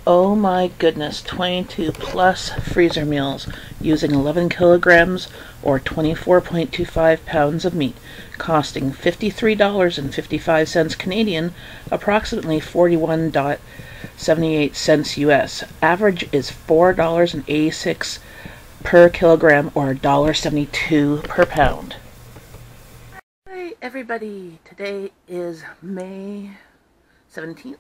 Oh my goodness, 22 plus freezer meals using 11 kilograms or 24.25 pounds of meat, costing $53.55 Canadian, approximately 41.78 cents US. Average is $4.86 per kilogram or $1.72 per pound. Hi everybody, today is May 17th.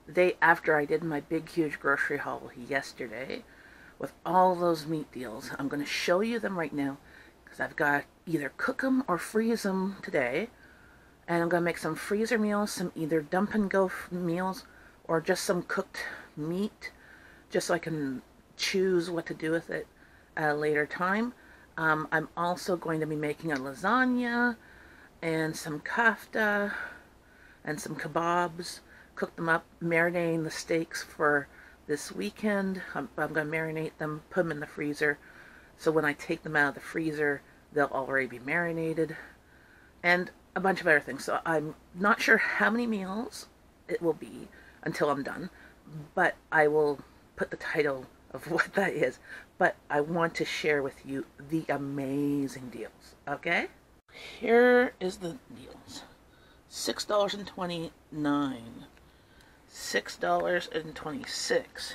The day after I did my big huge grocery haul yesterday with all those meat deals. I'm going to show you them right now because I've got either cook them or freeze them today, and I'm going to make some freezer meals, some either dump and go meals or just some cooked meat, just so I can choose what to do with it at a later time. I'm also going to be making a lasagna and some kofta and some kebabs. Cook them up, marinating the steaks for this weekend. I'm going to marinate them, put them in the freezer, so when I take them out of the freezer, they'll already be marinated, and a bunch of other things. So I'm not sure how many meals it will be until I'm done, but I will put the title of what that is. But I want to share with you the amazing deals, okay? Here is the deals. $6.29. $6.26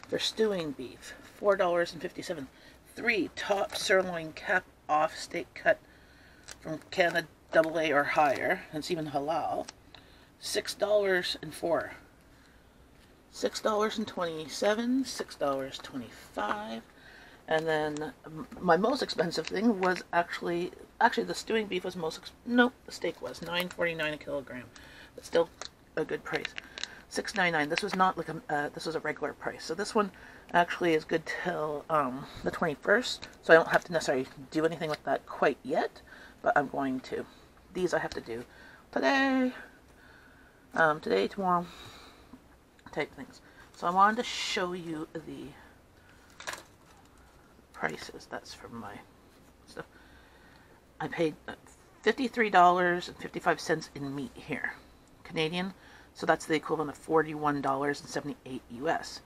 for stewing beef. $4.57. 3 top sirloin cap off steak cut from Canada AA or higher. It's even halal. $6.04. $6.27. $6.25. And then my most expensive thing was actually the stewing beef was nope, the steak was $9.49 a kilogram, but still a good price. $6.99. This was not like this was a regular price. So this one actually is good till the 21st. So I don't have to necessarily do anything with that quite yet, but I'm going to. These I have to do today, tomorrow, type things. So I wanted to show you the prices. That's from my stuff. I paid $53.55 in meat here, Canadian. So that's the equivalent of $41.78 US.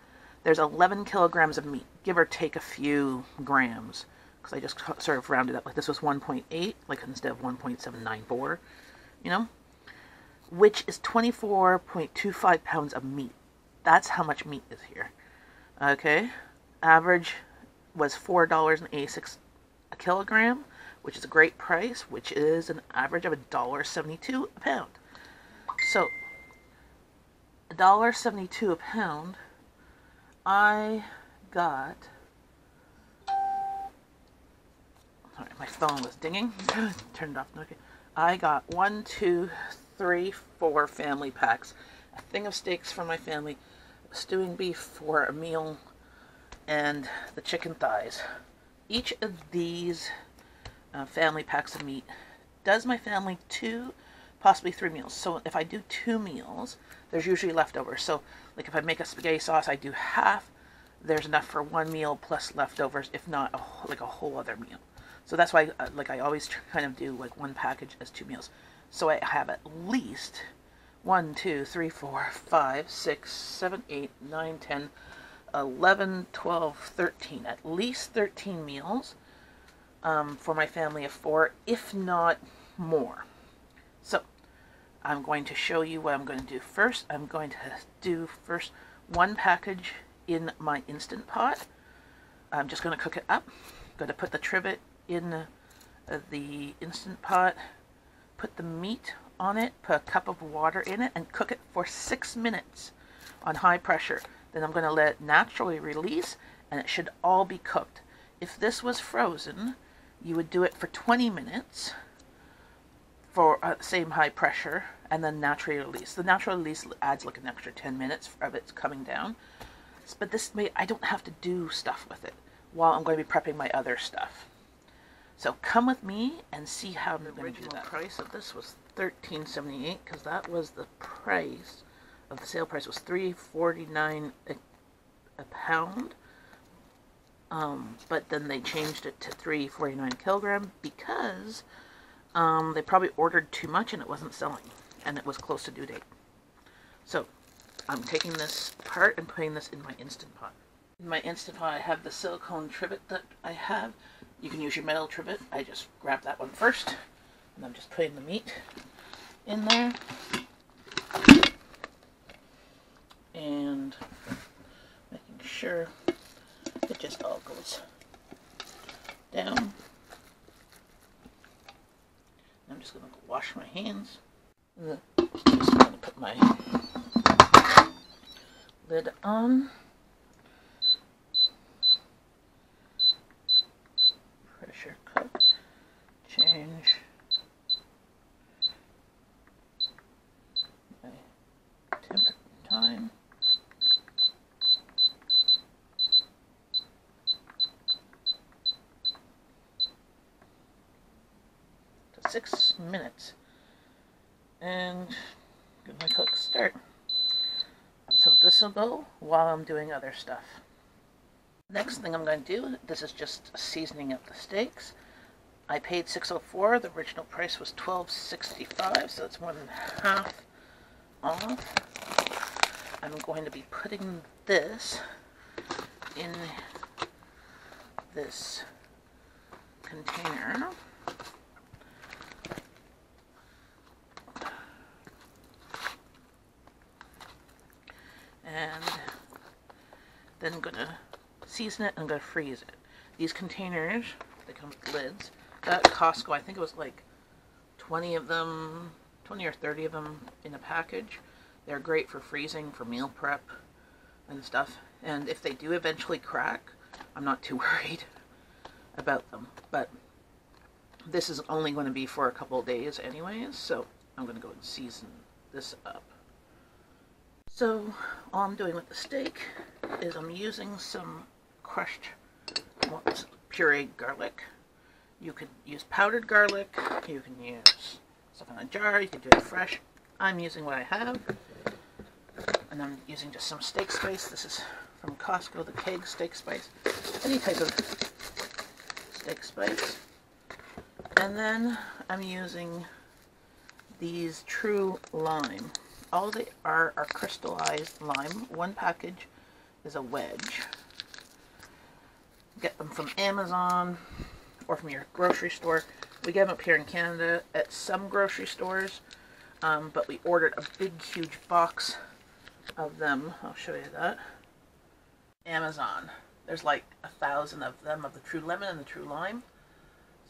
There's 11 kilograms of meat, give or take a few grams, because I just sort of rounded up. Like this was 1.8, like instead of 1.794, you know, which is 24.25 pounds of meat. That's how much meat is here. Okay, average was $4.86 a kilogram, which is a great price, which is an average of $1.72 a pound. So $1.72 a pound, I got, sorry, my phone was dinging, turn it off, okay. I got 1, 2, 3, 4 family packs, a thing of steaks for my family, stewing beef for a meal, and the chicken thighs. Each of these family packs of meat does my family 2, possibly 3 meals. So if I do 2 meals, there's usually leftovers. So like if I make a spaghetti sauce, I do half. There's enough for 1 meal plus leftovers, if not like a whole other meal. So that's why I always kind of do like 1 package as 2 meals. So I have at least 1, 2, 3, 4, 5, 6, 7, 8, 9, 10, 11, 12, 13. At least 13 meals for my family of 4, if not more. So I'm going to show you what I'm going to do first. I'm going to do first 1 package in my Instant Pot. I'm just going to cook it up. I'm going to put the trivet in the Instant Pot, put the meat on it, put a cup of water in it, and cook it for 6 minutes on high pressure. Then I'm going to let it naturally release, and it should all be cooked. If this was frozen, you would do it for 20 minutes for same high pressure, and then naturally release. The natural release adds like an extra 10 minutes of it coming down. But this way I don't have to do stuff with it while I'm going to be prepping my other stuff. So come with me and see how I'm going to do that. The price of this was $13.78 because that was the price of the sale price was $3.49 a pound. But then they changed it to $3.49 a kilogram because they probably ordered too much and it wasn't selling, and it was close to due date. So I'm taking this apart and putting this in my Instant Pot. In my Instant Pot, I have the silicone trivet that I have. You can use your metal trivet. I just grab that one first, and I'm just putting the meat in there. And making sure it just all goes down. I'm just going to wash my hands. I'm just going to put my lid on. Pressure cook. Change my temperature time. To 6 minutes. And give my cook start. So this will go while I'm doing other stuff. Next thing I'm going to do, this is just seasoning up the steaks. I paid $6.04. The original price was $12.65, so it's more than half off. I'm going to be putting this in this container. And then I'm going to season it and I'm going to freeze it. These containers, they come with lids. At Costco, I think it was like 20 of them, 20 or 30 of them in a package. They're great for freezing, for meal prep and stuff. And if they do eventually crack, I'm not too worried about them. But this is only going to be for a couple of days anyways, so I'm going to go and season this up. So all I'm doing with the steak is I'm using some crushed pureed garlic. You could use powdered garlic, you can use stuff in a jar, you can do it fresh. I'm using what I have. And I'm using just some steak spice. This is from Costco, the keg steak spice. Any type of steak spice. And then I'm using these True Lime. All they are crystallized lime. One package is a wedge. Get them from Amazon or from your grocery store. We get them up here in Canada at some grocery stores, but we ordered a big, huge box of them. I'll show you that. Amazon. There's like 1,000 of them of the True Lemon and the True Lime.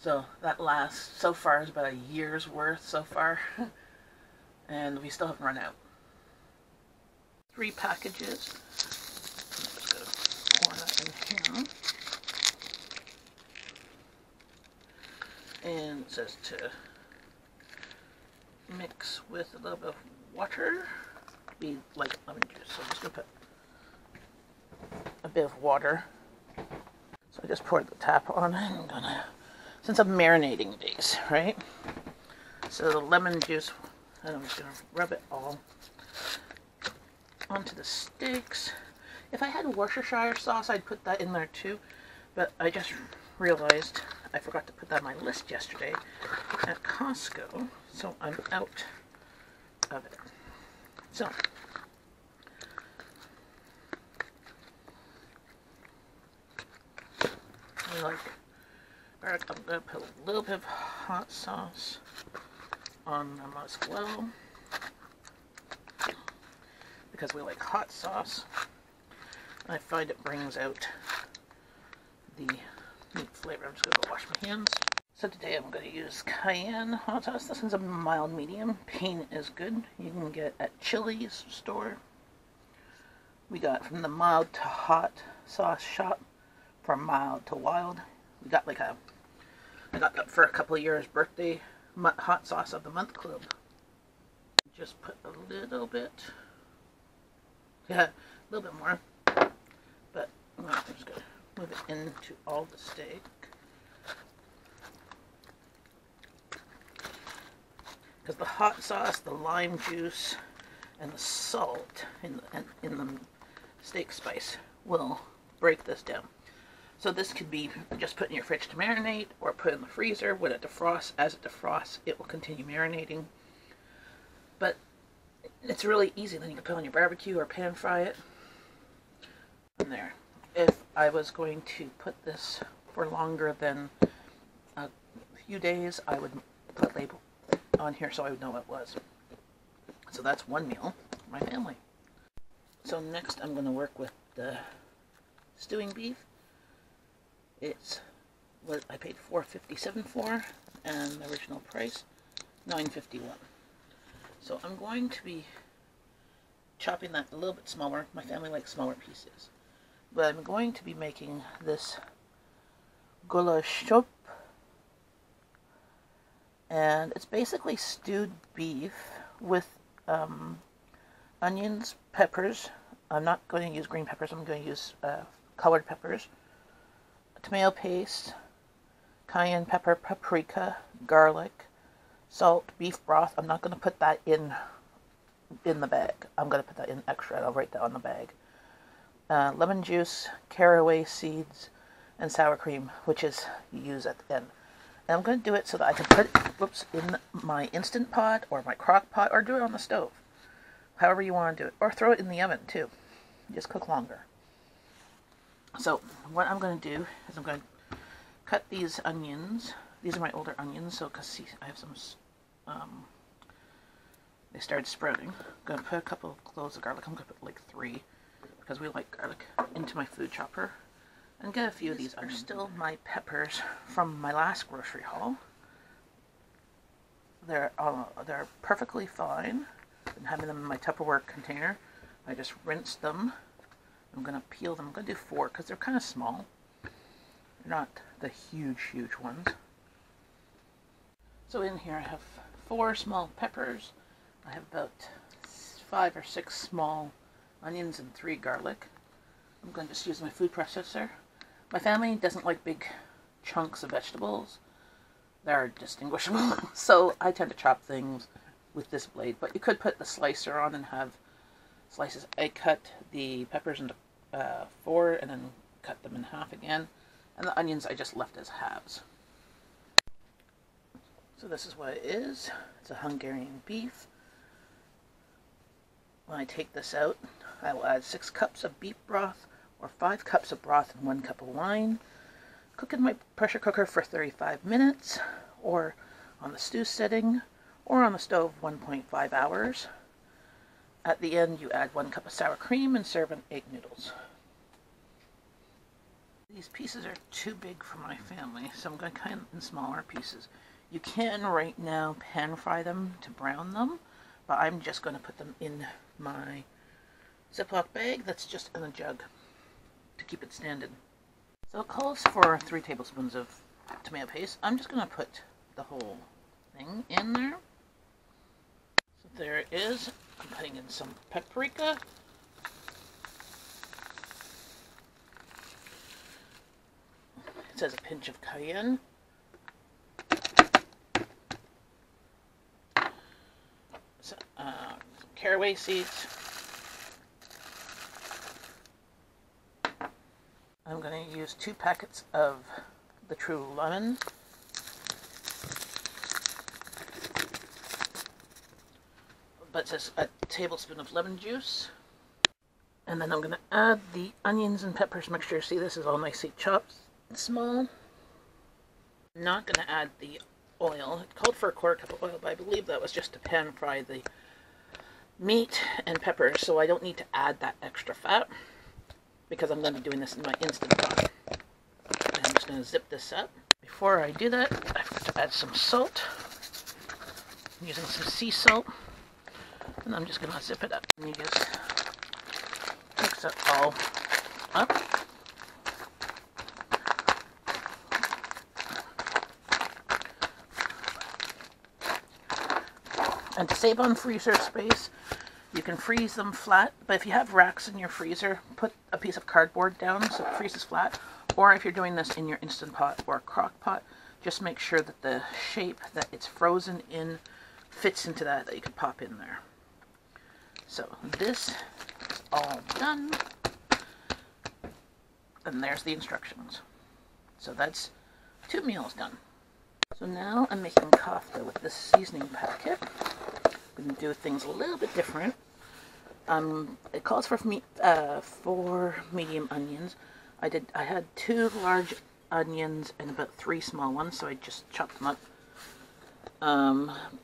So that lasts, so far, is about a year's worth so far. And we still haven't run out. 3 packages. I'm just going to pour that in here. And it says to mix with a little bit of water. Be like lemon juice. So I'm just going to put a bit of water. So I just poured the tap on. I'm going to, since I'm marinating these, right? So the lemon juice, and I'm just going to rub it all onto the steaks. If I had Worcestershire sauce, I'd put that in there too, but I just realized I forgot to put that on my list yesterday at Costco, so I'm out of it. So I'm going to put a little bit of hot sauce on them as well, because we like hot sauce. I find it brings out the meat flavor. I'm just going to wash my hands. So today I'm going to use cayenne hot sauce. This one's a mild medium. Pain is good. You can get at Chili's store. We got from the mild to hot sauce shop, from mild to wild. We got like a, I got that for a couple of years birthday hot sauce of the month club. Just put a little bit, yeah, a little bit more, but I'm just going to move it into all the steak. Because the hot sauce, the lime juice, and the salt in the steak spice will break this down. So this could be just put in your fridge to marinate, or put in the freezer when it defrosts. As it defrosts, it will continue marinating. But It's really easy. Then you can put it on your barbecue or pan fry it. And there. If I was going to put this for longer than a few days, I would put a label on here so I would know what it was. So that's one meal for my family. So next I'm going to work with the stewing beef. It's what I paid $4.57 for, and the original price $9.51. So I'm going to be chopping that a little bit smaller. My family likes smaller pieces. But I'm going to be making this Gulaschsuppe, and it's basically stewed beef with onions, peppers. I'm not going to use green peppers. I'm going to use colored peppers, tomato paste, cayenne pepper, paprika, garlic, salt, beef broth. I'm not going to put that in the bag. I'm going to put that in extra. I'll write that on the bag. Lemon juice, caraway seeds, and sour cream, which is you use at the end. And I'm going to do it so that I can put it in my Instant Pot or my crock pot, or do it on the stove. However you want to do it. Or throw it in the oven too. Just cook longer. So what I'm going to do is I'm going to cut these onions. These are my older onions, so because I have some, they started sprouting. I'm going to put a couple of cloves of garlic. I'm going to put like 3, because we like garlic, into my food chopper. And get a few of these. Are still my peppers from my last grocery haul. They're perfectly fine. Been having them in my Tupperware container. I just rinsed them. I'm going to peel them. I'm going to do 4 because they're kind of small. They're not the huge ones. So in here I have 4 small peppers. I have about 5 or 6 small onions and 3 garlic. I'm going to just use my food processor. My family doesn't like big chunks of vegetables. They're distinguishable. So I tend to chop things with this blade. But you could put the slicer on and have slices. I cut the peppers into 4 and then cut them in half again. And the onions I just left as halves. So this is what it is. It's a Hungarian beef. When I take this out, I will add 6 cups of beef broth, or 5 cups of broth and 1 cup of wine. Cook in my pressure cooker for 35 minutes, or on the stew setting, or on the stove 1.5 hours. At the end, you add 1 cup of sour cream and serve on egg noodles. These pieces are too big for my family, so I'm going to cut them in smaller pieces. You can right now pan fry them to brown them, but I'm just going to put them in my Ziploc bag that's just in a jug to keep it standing. So it calls for 3 tablespoons of tomato paste. I'm just going to put the whole thing in there. So there it is. I'm putting in some paprika. It says a pinch of cayenne. So, caraway seeds. I'm going to use 2 packets of the True Lemon. But it says a tablespoon of lemon juice. And then I'm going to add the onions and peppers mixture. See, this is all nicely chopped small. I'm not going to add the oil. It called for a 1/4 cup of oil, but I believe that was just to pan fry the meat and peppers, so I don't need to add that extra fat, because I'm going to be doing this in my Instant Pot. I'm just going to zip this up. Before I do that, I've got to add some salt. I'm using some sea salt, and I'm just going to zip it up. And you just mix it all up. And to save on freezer space, you can freeze them flat, but if you have racks in your freezer, put a piece of cardboard down so it freezes flat. Or if you're doing this in your Instant Pot or crock pot, just make sure that the shape that it's frozen in fits into that you can pop in there. So this is all done. And there's the instructions. So that's 2 meals done. So now I'm making kofta with this seasoning packet. I'm going to do things a little bit different. It calls for me 4 medium onions. I had 2 large onions and about 3 small ones, so I just chopped them up.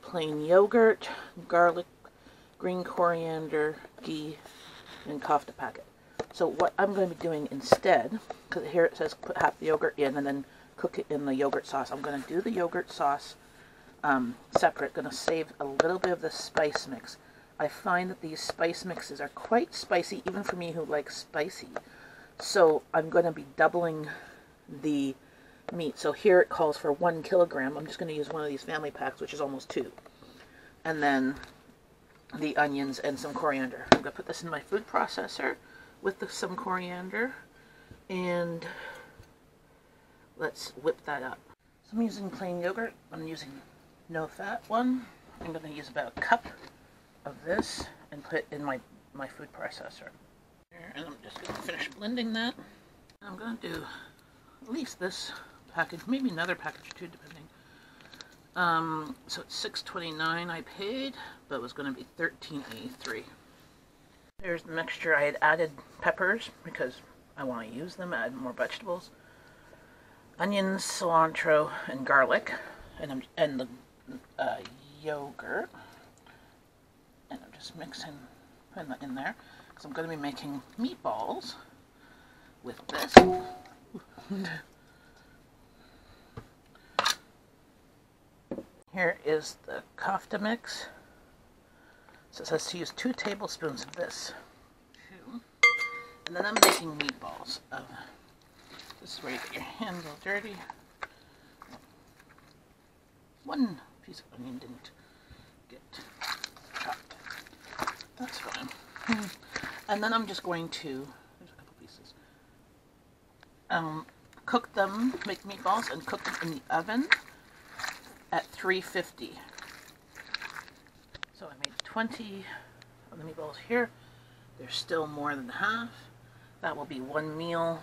Plain yogurt, garlic, green coriander, ghee, and kofta packet. So what I'm going to be doing instead, because here it says put half the yogurt in and then cook it in the yogurt sauce. I'm going to do the yogurt sauce separate. Going to save a little bit of the spice mix. I find that these spice mixes are quite spicy, even for me who likes spicy. So I'm going to be doubling the meat. So here it calls for 1 kilogram. I'm just going to use one of these family packs, which is almost 2. And then the onions and some coriander. I'm going to put this in my food processor with some coriander. And let's whip that up. So I'm using plain yogurt. I'm using no fat one. I'm going to use about a cup of this and put it in my food processor. And I'm just going to finish blending that. I'm going to do at least this package, maybe another package or 2 depending. So it's $6.29 I paid, but it was going to be $13.83. There's the mixture. I had added peppers because I want to use them, add more vegetables. Onions, cilantro, and garlic, and the yogurt. And I'm just mixing, putting that in there, because I'm going to be making meatballs with this. Here is the kofta mix. So it says to use 2 tablespoons of this. 2. And then I'm making meatballs. This is where you get your hands all dirty. 1 piece of onion didn't get chopped. That's fine. And then I'm just going to, there's a couple pieces, cook them, make meatballs, and cook them in the oven at 350. So I made 20 of the meatballs here. There's still more than half. That will be 1 meal.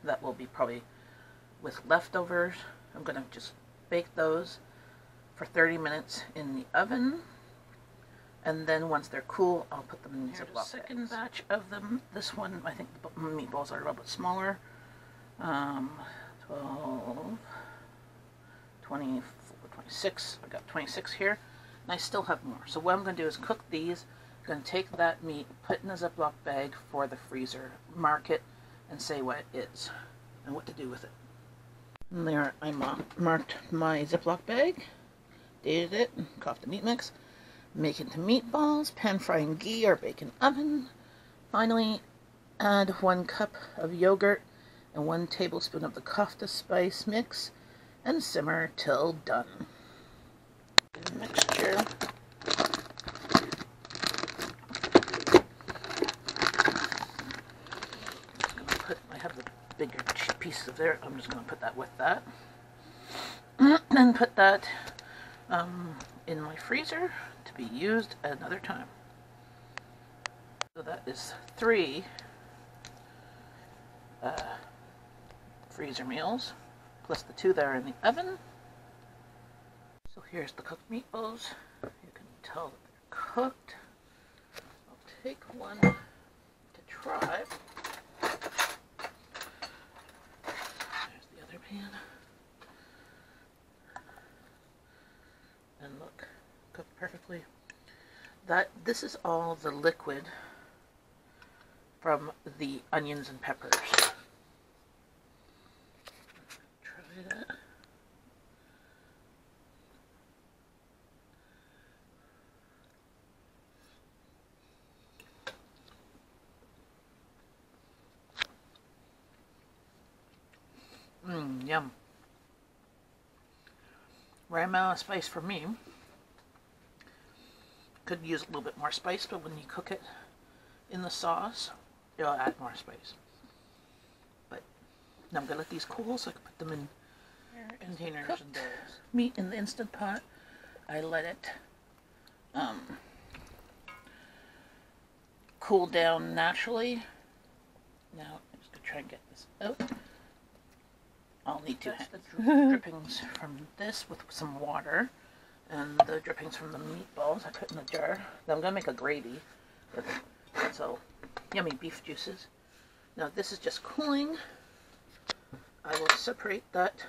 That will be probably with leftovers. I'm going to just bake those for 30 minutes in the oven. And then once they're cool, I'll put them in the Ziploc bags. Second batch of them. This one, I think the meatballs are a little bit smaller. 12, 24, 26. I got 26 here. And I still have more. So what I'm going to do is cook these. I'm going to take that meat, put it in a Ziploc bag for the freezer, mark it, and say what it is and what to do with it. And there I marked my Ziploc bag, dated it, kofta meat mix, make into meatballs, pan fry in ghee or bake in oven. Finally, add 1 cup of yogurt and 1 tablespoon of the Kofta Spice mix and simmer till done. Mixture. I have the bigger pieces of there. I'm just going to put that with that. And put that in my freezer to be used at another time. So that is 3 freezer meals, plus the 2 that are in the oven. So here's the cooked meatballs. You can tell that they're cooked. I'll take one to try. There's the other pan. And look, cooked perfectly. This is all the liquid from the onions and peppers. Try that. Yum. Right amount of spice for me. Could use a little bit more spice, but when you cook it in the sauce, it'll add more spice. But now I'm gonna let these cool so I can put them in containers and bowls. Meat in the Instant Pot. I let it cool down naturally. Now I'm just gonna try and get this out. I'll need to have the drippings from this with some water And the drippings from the meatballs I put in the jar. Then I'm going to make a gravy with so yummy beef juices. Now this is just cooling. I will separate that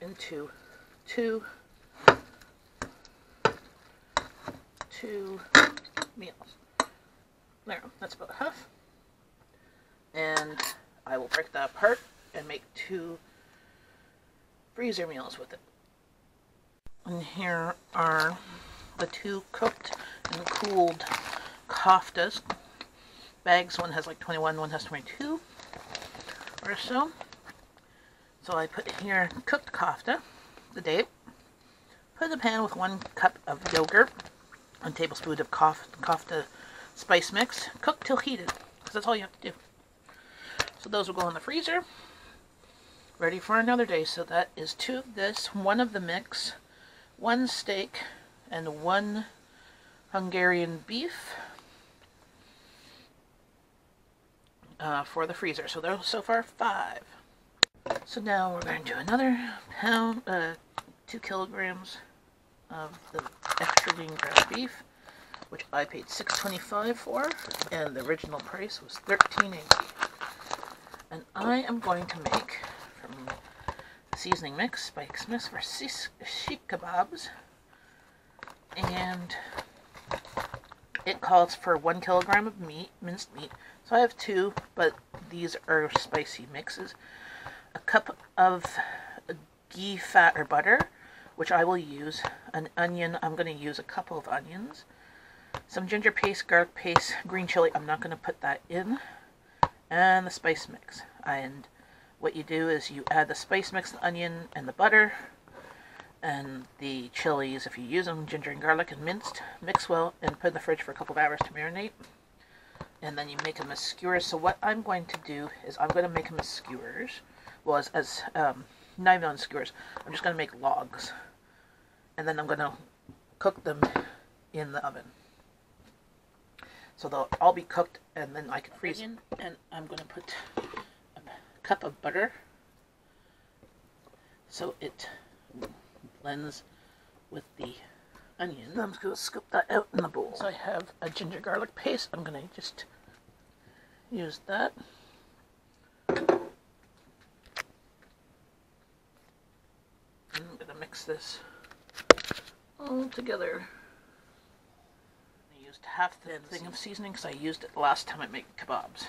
into two meals. There, that's about half. And I will break that apart and make 2 freezer meals with it. And here are the 2 cooked and cooled koftas. Bags, one has like 21, one has 22 or so. So I put here cooked kofta, the date. Put in the pan with 1 cup of yogurt, 1 tablespoon of Kofta Spice mix. Cook till heated, because that's all you have to do. So those will go in the freezer, ready for another day. So that is 2 of this, 1 of the mix, 1 steak, and 1 Hungarian beef for the freezer. So there's so far 5. So now we're going to do another pound, 2 kilograms of the extra lean ground beef, which I paid $6.25 for, and the original price was $13.80. And I am going to make from the seasoning mix, Spike Smith for Sheekh kebabs, and it calls for 1 kilogram of meat, minced meat. So I have 2, but these are spicy mixes. A cup of ghee, fat, or butter, which I will use. An onion, I'm going to use a couple of onions. Some ginger paste, garlic paste, green chili, I'm not going to put that in. And the spice mix. And what you do is you add the spice mix, the onion, and the butter, and the chilies, if you use them, ginger and garlic and minced, mix well, and put in the fridge for a couple of hours to marinate. And then you make them as skewers. So what I'm going to do is I'm going to make them as skewers. Well, as not even on skewers. I'm just going to make logs. And then I'm going to cook them in the oven. So they'll all be cooked, and then I can freeze them. And I'm going to put a cup of butter so it blends with the onion. I'm just going to scoop that out in the bowl. So I have a ginger garlic paste. I'm going to just use that. I'm going to mix this all together. I used half the thing of seasoning because I used it the last time I made kebabs,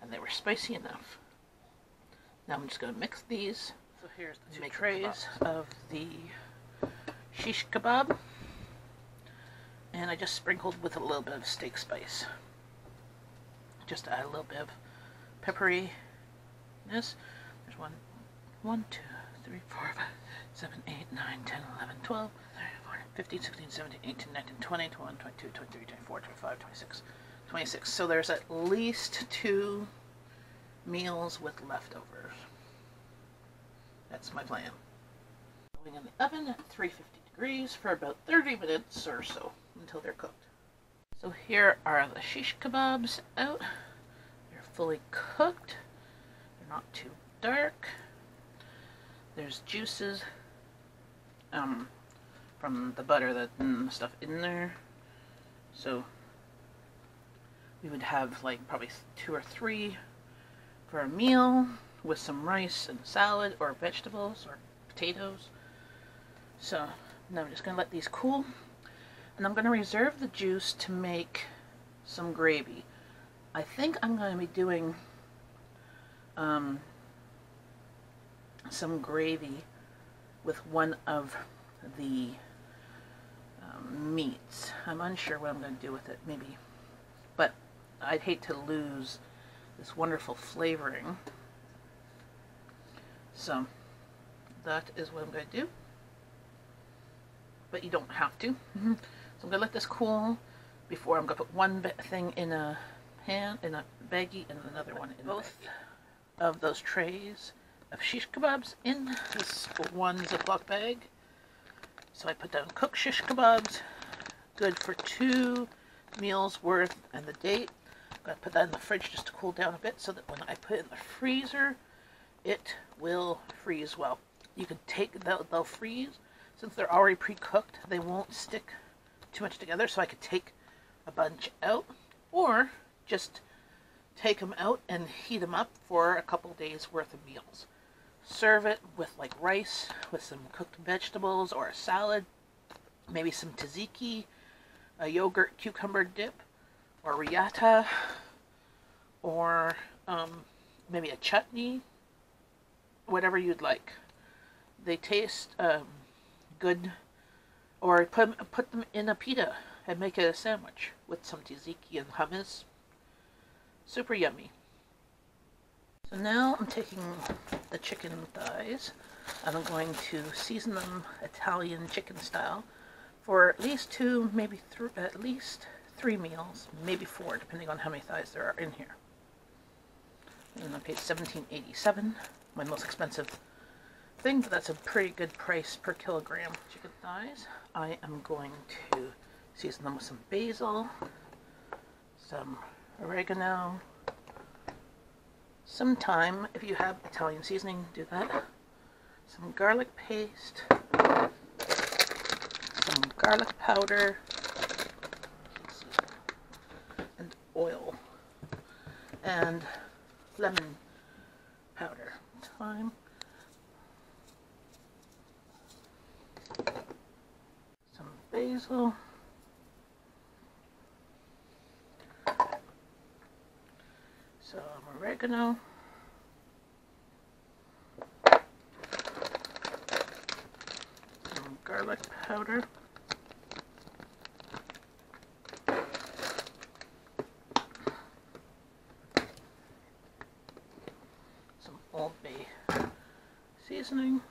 and they were spicy enough. Now I'm just going to mix these. So here's the 2 trays of the shish kebab, and I just sprinkled with a little bit of steak spice. Just add a little bit of pepperiness. There's 1, 2, 3, 4, 5, 7, 8, 9, 10, 11, 12, 13, 14, 15, 16, 17, 18, 19, 20, 21, 22, 23, 24, 25, 26, 26. So there's at least 2 meals with leftovers. That's my plan. Going in the oven at 350 degrees for about 30 minutes or so until they're cooked. So here are the shish kebabs out. They're fully cooked. They're not too dark. There's juices from the butter, that stuff in there. So we would have like probably 2 or 3 for a meal with some rice and salad or vegetables or potatoes. So now I'm just going to let these cool, and I'm going to reserve the juice to make some gravy. I think I'm going to be doing some gravy with one of the meats. I'm unsure what I'm going to do with it, maybe, but I'd hate to lose this wonderful flavoring. So that is what I'm going to do, but you don't have to. So I'm going to let this cool before I'm going to put one thing in a pan, in a baggie, and another one in both of those trays of shish kebabs in this one Ziploc bag. So I put down cooked shish kebabs, good for 2 meals worth, and the date. I'm going to put that in the fridge just to cool down a bit so that when I put it in the freezer, it will freeze well. You can take, they'll freeze, Since they're already pre-cooked, they won't stick too much together, so I could take a bunch out, or just take them out and heat them up for a couple days worth of meals. Serve it with like rice, with some cooked vegetables or a salad, maybe some tzatziki, a yogurt cucumber dip, or riata, or maybe a chutney, whatever you'd like. They taste good. Or put them in a pita and make it a sandwich with some tzatziki and hummus. Super yummy. So now I'm taking the chicken thighs and I'm going to season them Italian chicken style for at least two, maybe at least 3 meals, maybe 4, depending on how many thighs there are in here. And I paid $17.87, my most expensive thing, but that's a pretty good price per kilogram. Chicken thighs. I am going to season them with some basil, some oregano, some thyme. If you have Italian seasoning, do that. Some garlic paste, some garlic powder, and oil, and lemon powder. Thyme. Some basil. Some oregano. Some garlic powder. Some Old Bay seasoning.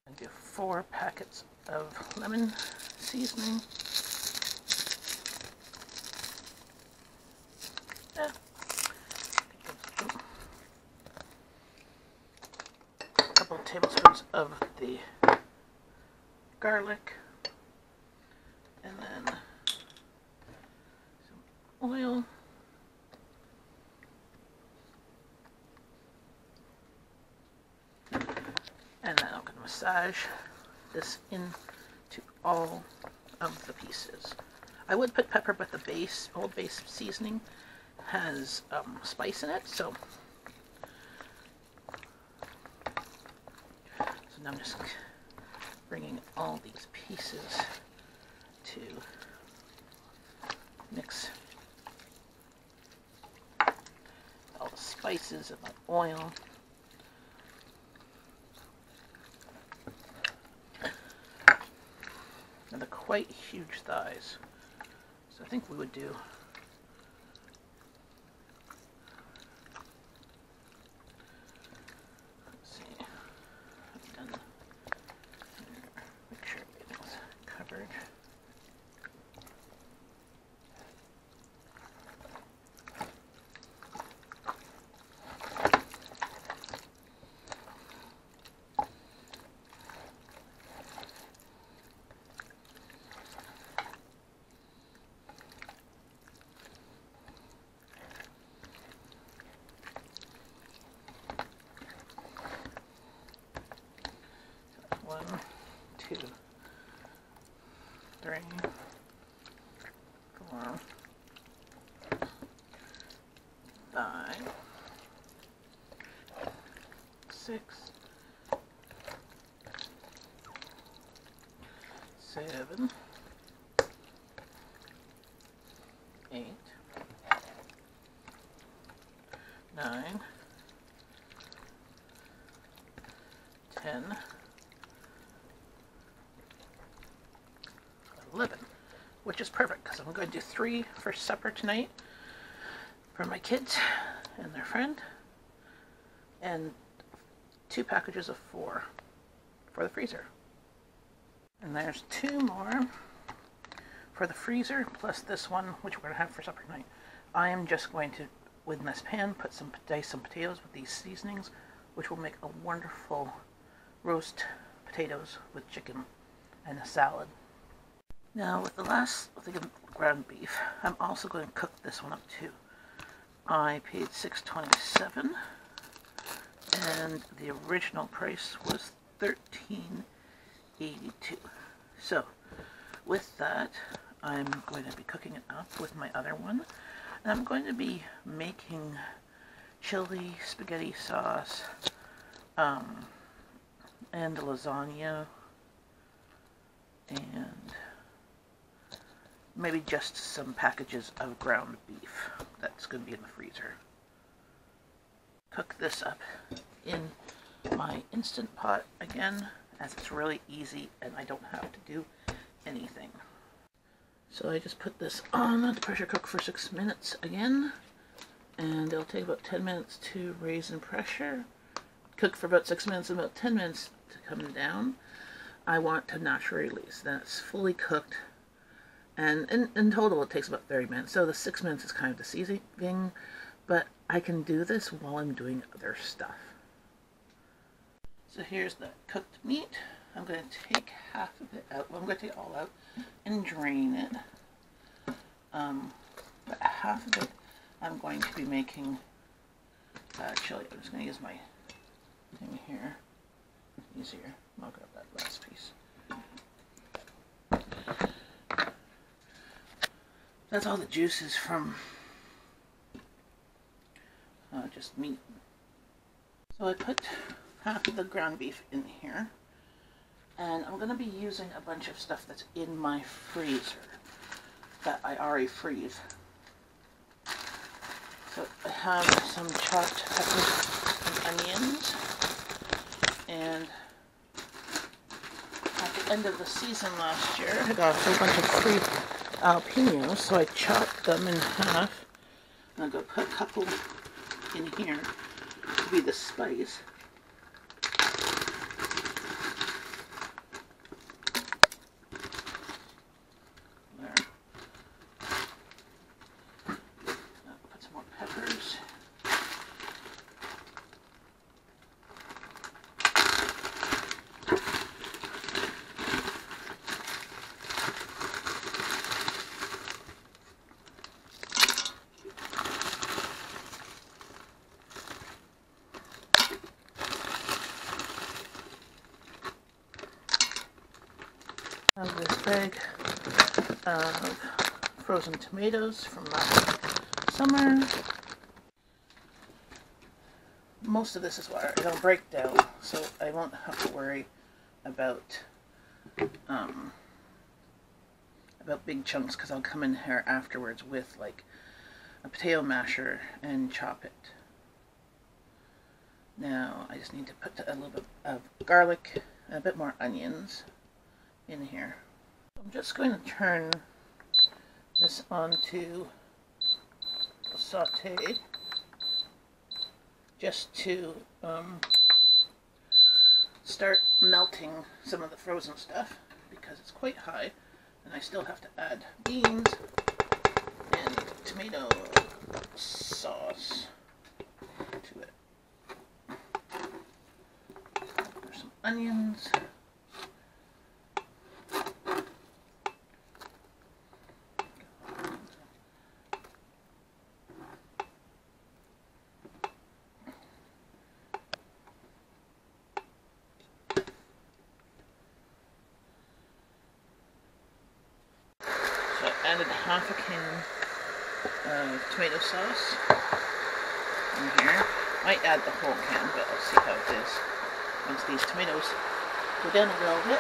And do 4 packets of lemon seasoning. A couple of tablespoons of the garlic, and then some oil, and then I'm going to massage this into all of the pieces. I would put pepper, but the Old Bay seasoning has spice in it, so now I'm just bringing all these pieces to mix all the spices and the oil. And they're quite huge thighs, so I think we would do One, 2, 3, 4, 5, 6, 7, 8, 9, 10, 11, which is perfect because I'm going to do 3 for supper tonight for my kids and their friend, and 2 packages of 4 for the freezer. And there's 2 more for the freezer, plus this one, which we're going to have for supper tonight. I am just going to, within this pan, dice some potatoes with these seasonings, which will make a wonderful roast potatoes with chicken and a salad. Now, with the ground beef, I'm also going to cook this one up too. I paid $6.27 and the original price was $13.82. So with that, I'm going to be cooking it up with my other one, and I'm going to be making chili spaghetti sauce and lasagna, and maybe just some packages of ground beef that's going to be in the freezer. Cook this up in my Instant Pot again, as it's really easy and I don't have to do anything. So I just put this on the pressure cook for 6 minutes again, and it'll take about 10 minutes to raise in pressure. Cook for about 6 minutes and about 10 minutes to come down. I want to naturally release. Then it's fully cooked, and in total it takes about 30 minutes. So the 6 minutes is kind of the seasoning, but I can do this while I'm doing other stuff. So here's the cooked meat. I'm going to take half of it out. Well, I'm going to take it all out and drain it. But half of it I'm going to be making chili. I'm just going to use my thing here. Easier. I'll grab that last piece. That's all the juices from just meat. So I put half of the ground beef in here, and I'm going to be using a bunch of stuff that's in my freezer that I already freeze. So I have some chopped peppers and onions, and at the end of the season last year I got a whole bunch of free jalapenos, so I chopped them in half. I'm going to put a couple in here to be the spice. I have this bag of frozen tomatoes from last summer. Most of this is what it'll break down, so I won't have to worry about big chunks, because I'll come in here afterwards with like a potato masher and chop it. Now I just need to put a little bit of garlic and a bit more onions in here. I'm just going to turn this onto saute just to start melting some of the frozen stuff, because it's quite high and I still have to add beans and tomato sauce to it. There's some onions. Added half a can of tomato sauce in here. Might add the whole can, but I'll see how it is once these tomatoes go down a little bit.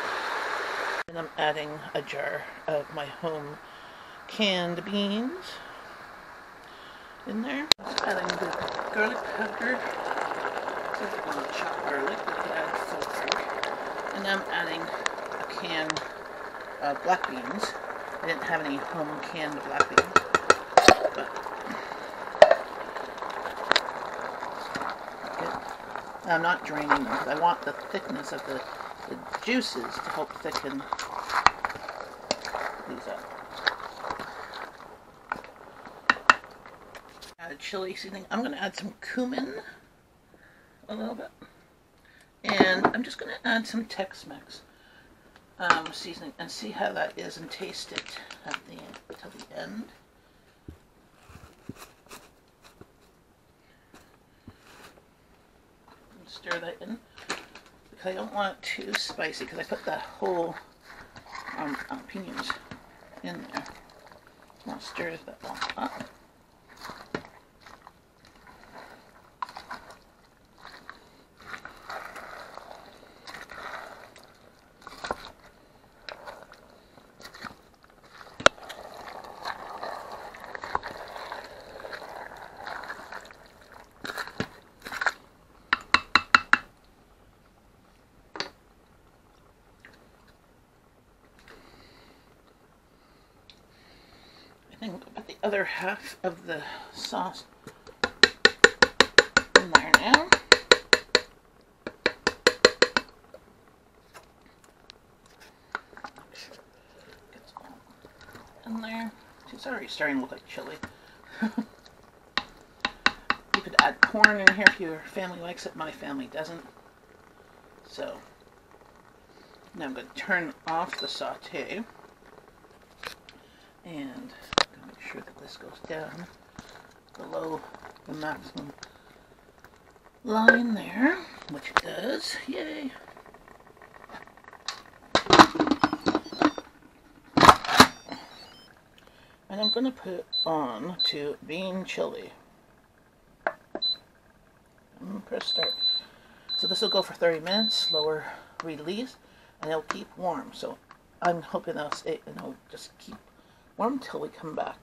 And I'm adding a jar of my home canned beans in there. I'm adding the garlic powder. Since I want to chop garlic, we could add full garlic. And I'm adding a can of black beans. I didn't have any home canned black beans, but I'm not draining them because I want the thickness of the juices to help thicken these up. Added chili seasoning. I'm going to add some cumin, a little bit, and I'm just going to add some Tex-Mex seasoning and see how that is and taste it at the till the end. stir that in because I don't want it too spicy because I put the whole jalapenos in there. I'll stir that all up. I think I'll put the other half of the sauce in there now. Make sure it gets all in there. It's already starting to look like chili. You could add corn in here if your family likes it. My family doesn't. So now I'm going to turn off the saute and make sure that this goes down below the maximum line there, which it does. Yay! And I'm going to put it on to bean chili. And press start. So this will go for 30 minutes, slower release, and it'll keep warm. So I'm hoping that'll stay, and it'll just keep warm till we come back.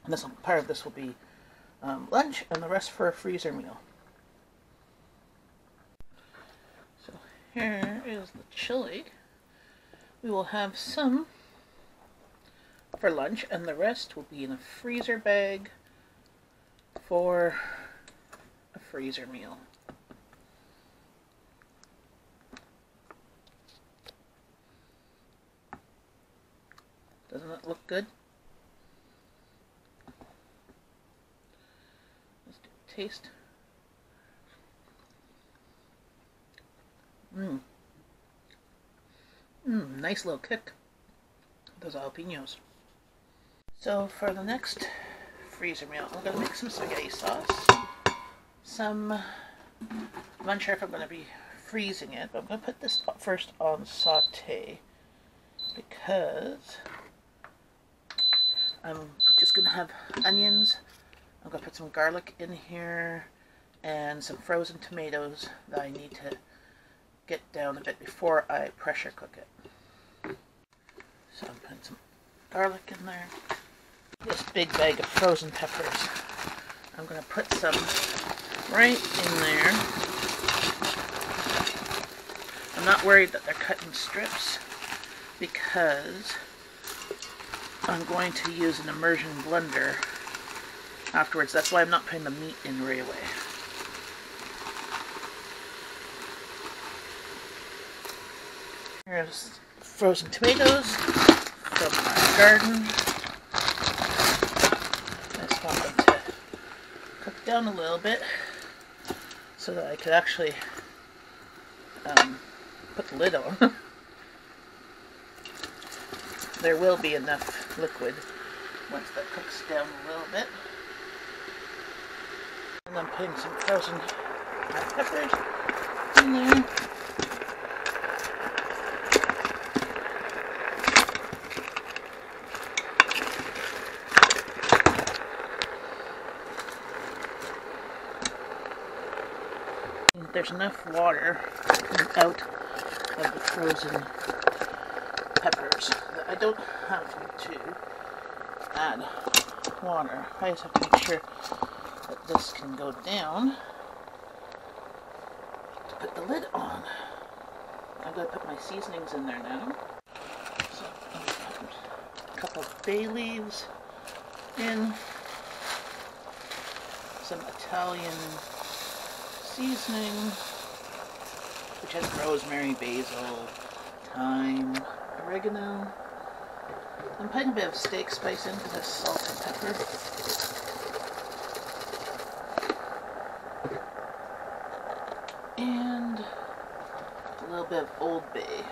And this part of this will be lunch, and the rest for a freezer meal. So here is the chili. We will have some for lunch, and the rest will be in a freezer bag for a freezer meal. Doesn't it look good? Let's do a taste. Nice little kick. Those jalapenos. So for the next freezer meal, I'm going to make some spaghetti sauce. I'm not sure if I'm going to be freezing it, but I'm going to put this first on saute because I'm just going to have onions. I'm going to put some garlic in here and some frozen tomatoes that I need to get down a bit before I pressure cook it. So I'm putting some garlic in there. This big bag of frozen peppers. I'm going to put some right in there. I'm not worried that they're cut in strips because I'm going to use an immersion blender afterwards. That's why I'm not putting the meat in right away. Here's frozen tomatoes from my garden. I just want them to cook down a little bit so that I could actually put the lid on. There will be enough liquid once that cooks down a little bit. And I'm putting some frozen peppers in there. There's enough water coming out of the frozen peppers that I don't have to add water. I just have to make sure that this can go down to put the lid on. I'm going to put my seasonings in there now. So I'm going to put a couple of bay leaves in, some Italian seasoning, which has rosemary, basil, thyme, oregano. I'm putting a bit of steak spice into this salt and pepper. And a little bit of Old Bay.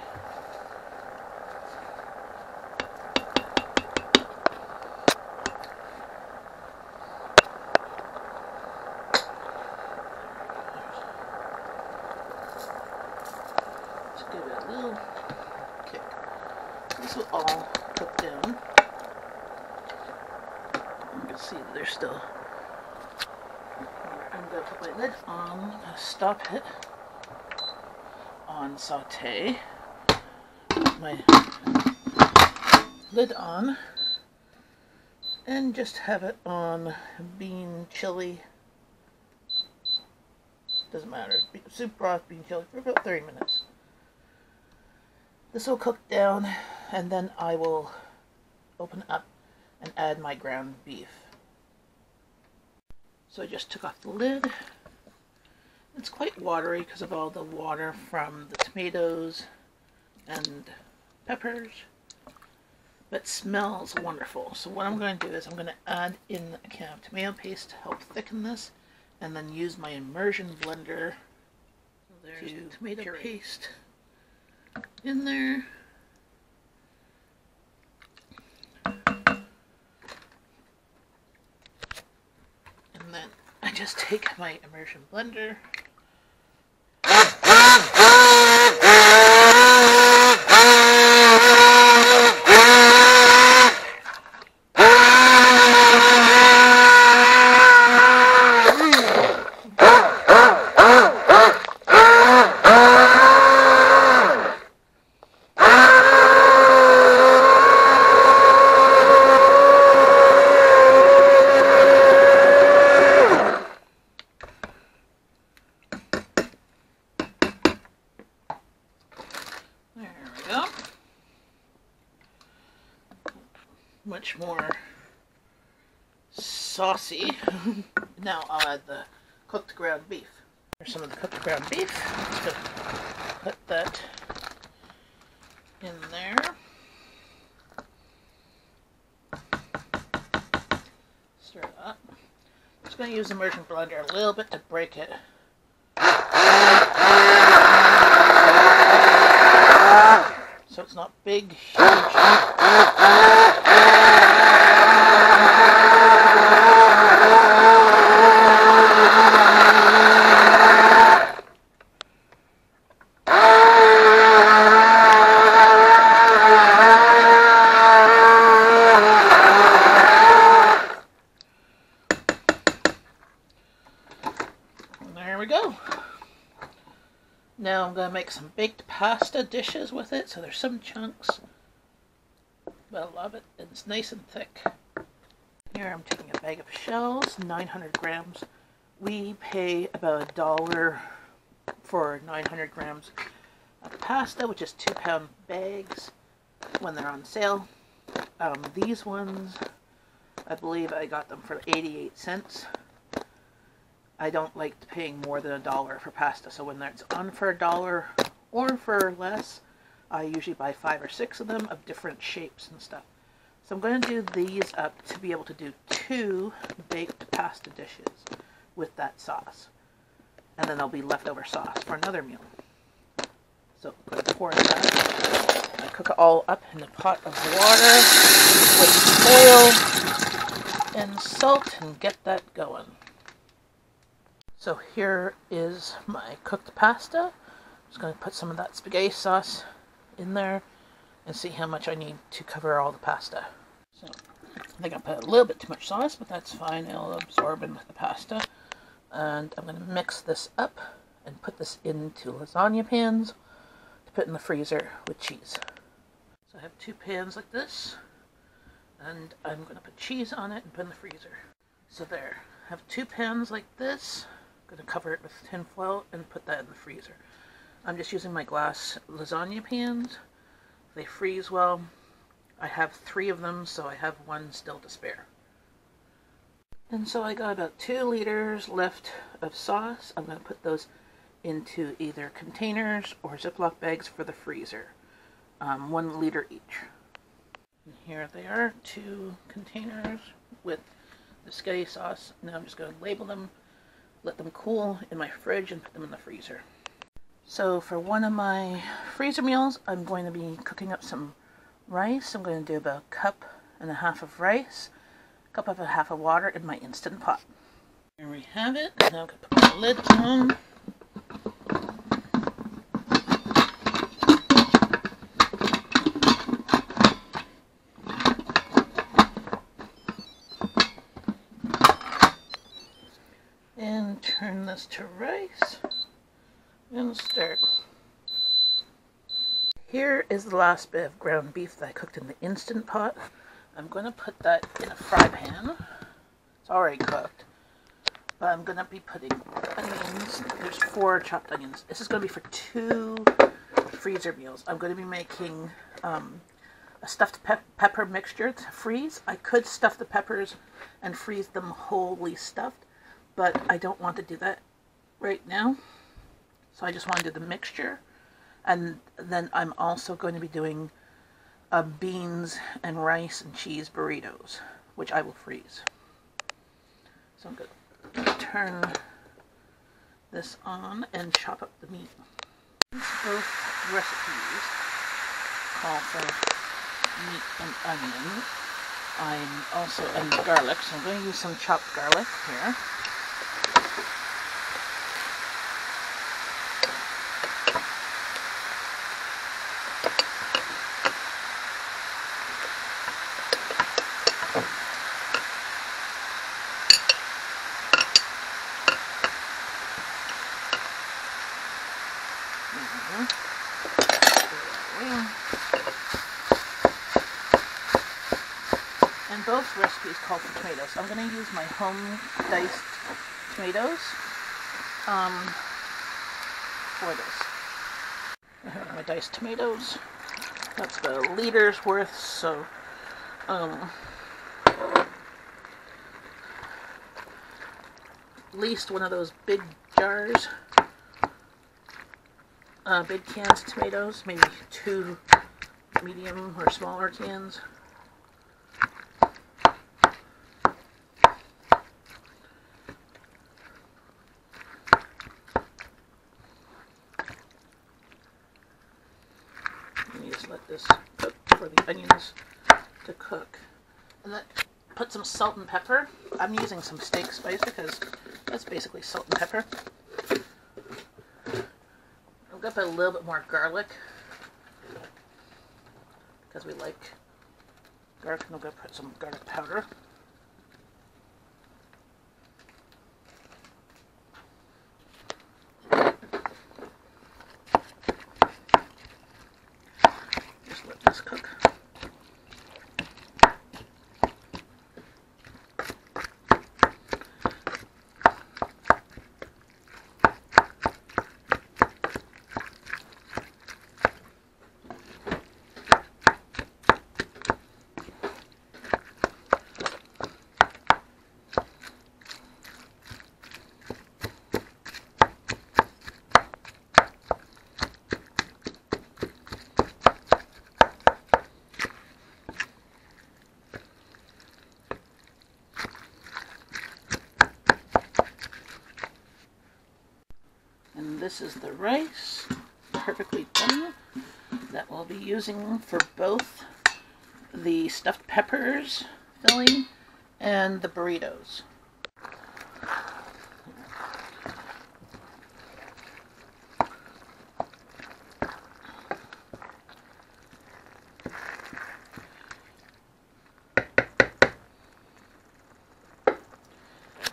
these will all cook down. You can see that they're still. I'm going to put my lid on. I'm going to stop it on saute. Put my lid on and just have it on bean chili. Doesn't matter. Soup broth, bean chili for about 30 minutes. This will cook down and then I will open up and add my ground beef. So I just took off the lid. It's quite watery because of all the water from the tomatoes and peppers, but smells wonderful. So what I'm going to do is I'm going to add in a can of tomato paste to help thicken this, and then use my immersion blender. So there's the tomato paste in there. And then I just take my immersion blender. Much more saucy. Now I'll add the cooked ground beef. Here's some of the cooked ground beef. Just gonna put that in there. Stir it up. I'm just going to use the immersion blender a little bit to break it. So it's not big, huge. There we go. Now I'm going to make some baked pasta dishes with it. So there's some chunks, but I love it. It's nice and thick. Here I'm taking a bag of shells, 900 grams. We pay about $1 for 900 grams of pasta, which is 2-pound bags when they're on sale. These ones, I believe I got them for 88 cents. I don't like paying more than $1 for pasta, so when it's on for $1 or for less, I usually buy 5 or 6 of them of different shapes and stuff. So I'm going to do these up to be able to do 2 baked pasta dishes with that sauce. And then there'll be leftover sauce for another meal. So I'm going to pour that. I cook it all up in a pot of water with oil and salt and get that going. So here is my cooked pasta. I'm just going to put some of that spaghetti sauce in there and see how much I need to cover all the pasta. So I think I put a little bit too much sauce, but that's fine. It'll absorb in with the pasta. And I'm going to mix this up and put this into lasagna pans to put in the freezer with cheese. So I have 2 pans like this, and I'm going to put cheese on it and put in the freezer. So there, I have 2 pans like this. I'm going to cover it with tin foil and put that in the freezer. I'm just using my glass lasagna pans. They freeze well. I have 3 of them, so I have 1 still to spare. And so I got about 2 liters left of sauce. I'm going to put those into either containers or Ziploc bags for the freezer. 1 liter each. And here they are, 2 containers with the spaghetti sauce. Now I'm just going to label them, let them cool in my fridge, and put them in the freezer. So for one of my freezer meals, I'm going to be cooking up some rice. I'm going to do about 1.5 cups of rice, 1.5 cups of water in my Instant Pot. Here we have it. Now I'm going to put my lid on. this to rice and stir. Here is the last bit of ground beef that I cooked in the Instant Pot. I'm going to put that in a fry pan. It's already cooked. But I'm going to be putting onions. There's 4 chopped onions. This is going to be for 2 freezer meals. I'm going to be making a stuffed pepper mixture to freeze. I could stuff the peppers and freeze them wholly stuffed, but I don't want to do that right now. So I just want to do the mixture. And then I'm also going to be doing beans and rice and cheese burritos, which I will freeze. So I'm going to turn this on and chop up the meat. Both recipes call for meat and onion. And garlic, so I'm going to use some chopped garlic here. And both recipes call for tomatoes. I'm going to use my home diced tomatoes for this. I have my diced tomatoes. That's about a liter's worth, so at least one of those big jars, big cans of tomatoes, maybe 2 medium or smaller cans. Let this cook for the onions to cook. And then put some salt and pepper. I'm using some steak spice because that's basically salt and pepper. I'm going to put a little bit more garlic because we like garlic, and I'm going to put some garlic powder. Cook. This is the rice, perfectly done, that we'll be using for both the stuffed peppers filling and the burritos.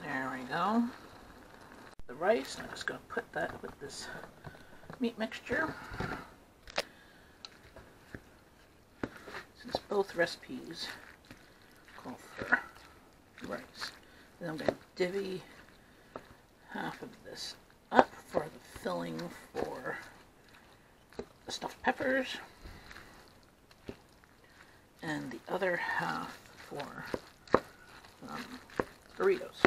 There we go. The rice, I'm just going to put that with this meat mixture. Since both recipes call for rice, then I'm going to divvy half of this up for the filling for the stuffed peppers, and the other half for burritos.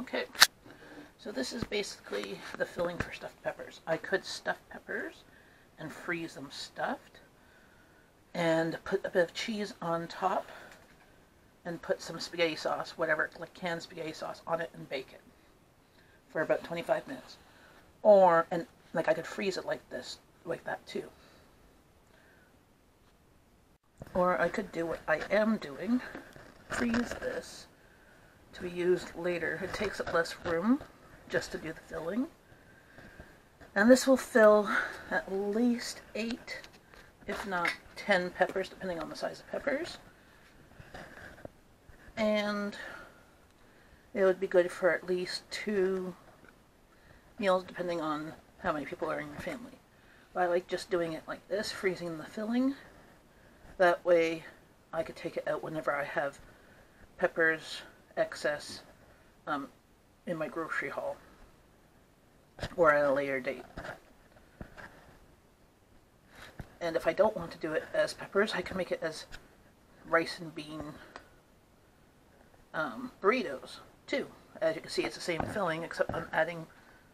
Okay, so this is basically the filling for stuffed peppers. I could stuff peppers and freeze them stuffed and put a bit of cheese on top and put some spaghetti sauce, whatever, like canned spaghetti sauce on it and bake it for about 25 minutes. Or, and like I could freeze it like this, like that too. Or I could do what I am doing, freeze this to be used later. It takes up less room just to do the filling. And this will fill at least 8, if not 10 peppers, depending on the size of peppers. And it would be good for at least 2 meals, depending on how many people are in your family. But I like just doing it like this, freezing the filling. That way I could take it out whenever I have peppers excess in my grocery haul or at a later date. And if I don't want to do it as peppers, I can make it as rice and bean burritos too. As you can see, it's the same filling, except I'm adding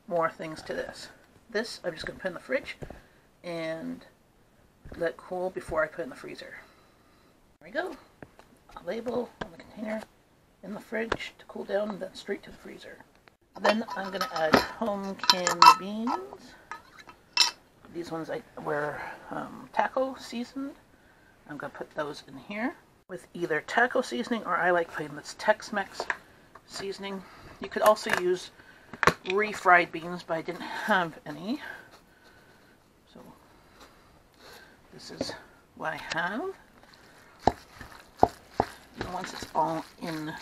more things to this. This I'm just going to put in the fridge and let it cool before I put it in the freezer. There we go. A label on the container, in the fridge to cool down, and then straight to the freezer. Then I'm going to add home canned beans. These ones were taco seasoned. I'm going to put those in here with either taco seasoning, or I like putting this Tex-Mex seasoning. You could also use refried beans, but I didn't have any. So this is what I have. And once it's all in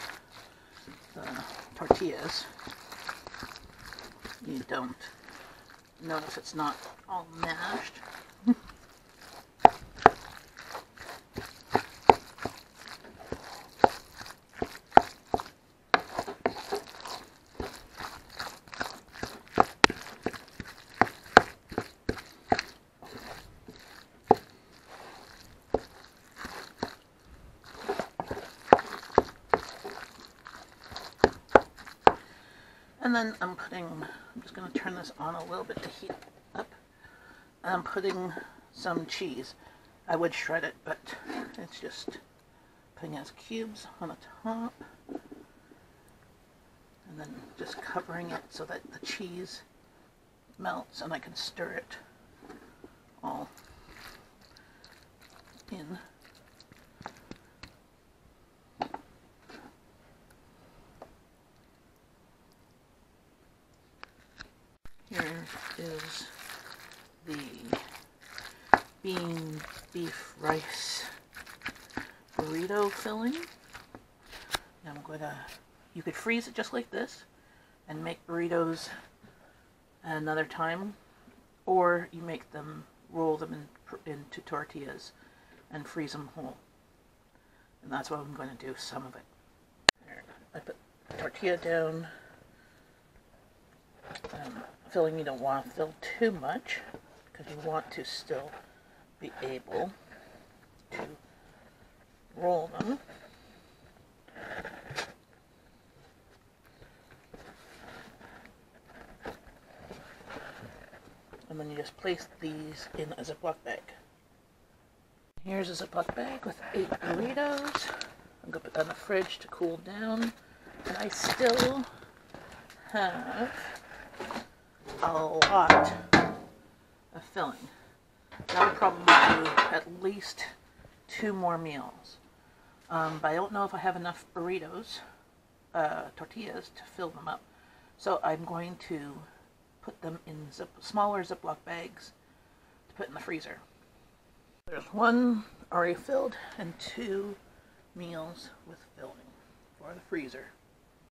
the tortillas, you don't notice it's not all mashed. And then I'm just going to turn this on a little bit to heat up. And I'm putting some cheese. I would shred it, but it's just putting it as cubes on the top. And then just covering it so that the cheese melts and I can stir it all in. Here is the beef rice burrito filling. And you could freeze it just like this and make burritos at another time, or you make them, roll them into tortillas and freeze them whole. And that's what I'm going to do, some of it. There, I put the tortilla down. Filling, you don't want to fill too much because you want to still be able to roll them. And then you just place these in a Ziploc bag. Here's a Ziploc bag with 8 burritos. I'm going to put that in the fridge to cool down. And I still have a lot of filling. That would probably do at least 2 more meals. But I don't know if I have enough burritos, tortillas, to fill them up. So I'm going to put them in smaller Ziploc bags to put in the freezer. There's 1 already filled and 2 meals with filling for the freezer.